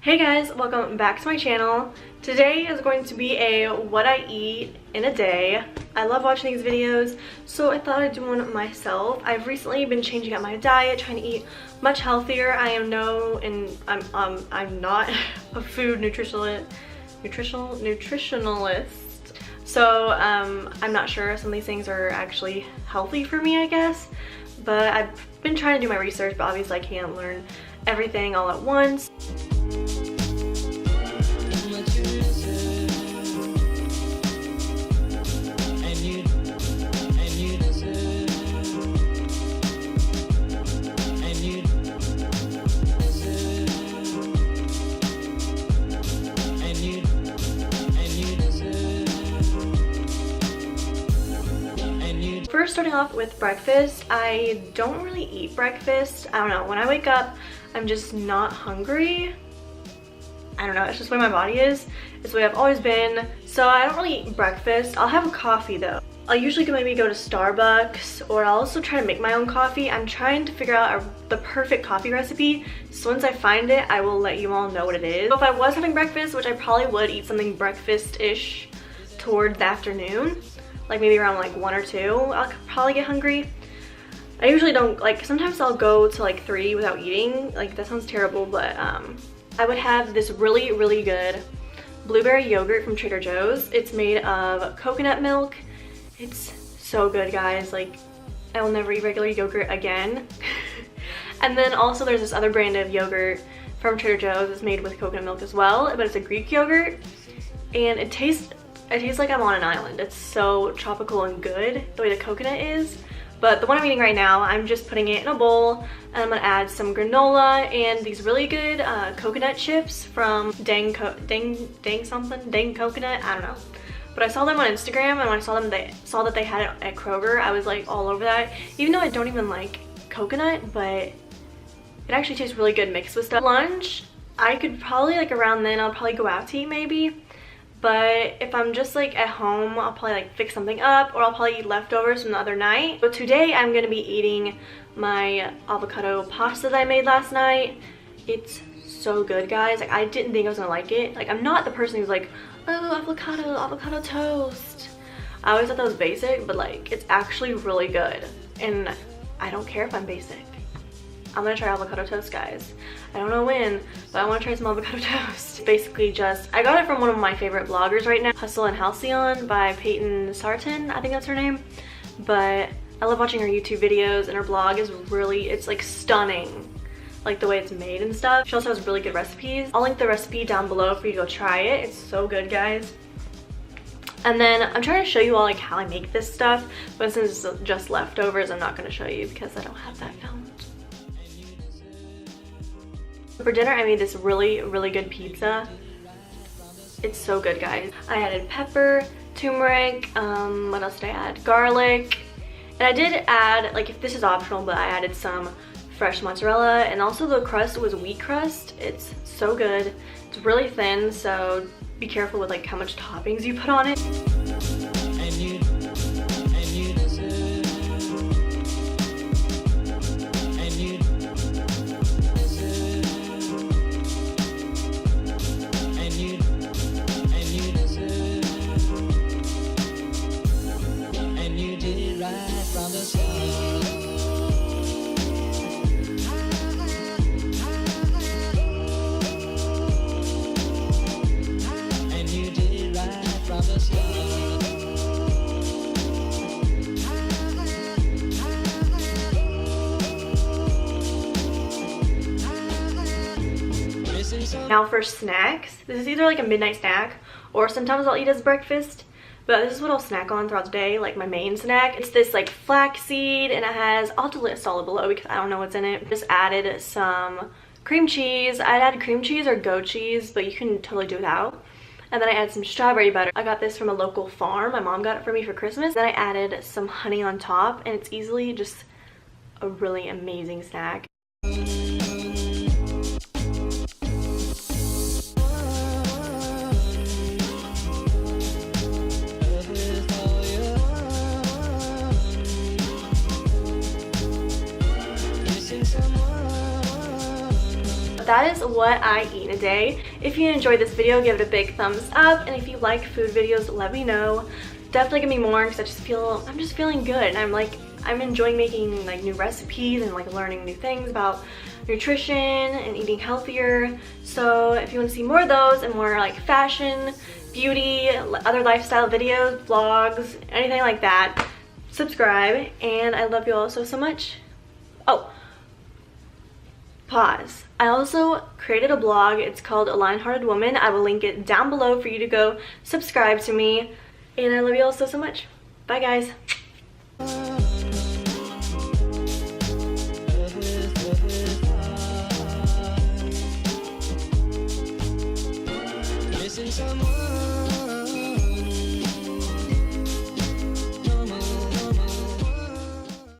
Hey guys, welcome back to my channel. Today is going to be a what I eat in a day. I love watching these videos, so I thought I'd do one myself. I've recently been changing up my diet, trying to eat much healthier. I'm not a food nutritionalist. So I'm not sure some of these things are actually healthy for me, I guess. But I've been trying to do my research, but obviously I can't learn everything all at once. First, starting off with breakfast, I don't really eat breakfast. I don't know, when I wake up, I'm just not hungry. I don't know, it's just the way my body is. It's the way I've always been. So I don't really eat breakfast. I'll have a coffee though. I'll usually maybe go to Starbucks, or I'll also try to make my own coffee. I'm trying to figure out the perfect coffee recipe. So once I find it, I will let you all know what it is. So if I was having breakfast, which I probably would eat something breakfast-ish toward the afternoon, like maybe around like 1 or 2, I'll probably get hungry. I usually don't, like, sometimes I'll go to like 3 without eating. Like, that sounds terrible, but I would have this really good blueberry yogurt from Trader Joe's. It's made of coconut milk. It's so good, guys. Like, I will never eat regular yogurt again. And then also there's this other brand of yogurt from Trader Joe's. It's made with coconut milk as well, but it's a Greek yogurt, and it tastes like I'm on an island. It's so tropical and good, the way the coconut is. But the one I'm eating right now, I'm just putting it in a bowl, and I'm gonna add some granola and these really good coconut chips from Dang Coconut, I don't know. But I saw them on Instagram, and when I saw that they had it at Kroger, I was like all over that. Even though I don't even like coconut, but it actually tastes really good mixed with stuff. Lunch, I could probably, like, around then, I'll probably go out to eat maybe. But if I'm just like at home, I'll probably like fix something up, or I'll probably eat leftovers from the other night. But today I'm gonna be eating my avocado pasta that I made last night. It's so good, guys. Like, I didn't think I was gonna like it. Like, I'm not the person who's like, oh, avocado toast. I always thought that was basic, but like, it's actually really good. And I don't care if I'm basic. I'm gonna try avocado toast, guys. I don't know when, but I want to try some avocado toast. Basically just, I got it from one of my favorite bloggers right now, Hustle and Halcyon by Peyton Sarton, I think that's her name. But I love watching her YouTube videos, and her blog is really, it's like stunning, like the way it's made and stuff. She also has really good recipes. I'll link the recipe down below for you to go try it. It's so good, guys. And then I'm trying to show you all like how I make this stuff, but since it's just leftovers, I'm not going to show you because I don't have that filmed. For dinner, I made this really good pizza. It's so good, guys. I added pepper, turmeric, what else did I add? Garlic. And I did add, like, if this is optional, but I added some fresh mozzarella, and also the crust was wheat crust. It's so good. It's really thin, so be careful with like how much toppings you put on it. Now for snacks, this is either like a midnight snack, or sometimes I'll eat as breakfast, but this is what I'll snack on throughout the day, like my main snack. It's this like flaxseed, and it has, I'll have to list all it below because I don't know what's in it. Just added some cream cheese. I'd add cream cheese or goat cheese, but you can totally do without. And then I add some strawberry butter. I got this from a local farm. My mom got it for me for Christmas. Then I added some honey on top, and it's easily just a really amazing snack. that is what I eat in a day. If you enjoyed this video, give it a big thumbs up, and if you like food videos, let me know. Definitely give me more, because I'm just feeling good, and I'm enjoying making like new recipes and like learning new things about nutrition and eating healthier. So if you want to see more of those and more like fashion, beauty, other lifestyle videos, vlogs, anything like that, subscribe. And I love you all so much. Oh, pause. I also created a blog. It's called A Lion-Hearted Woman. I will link it down below for you to go subscribe to me. And I love you all so much. Bye guys.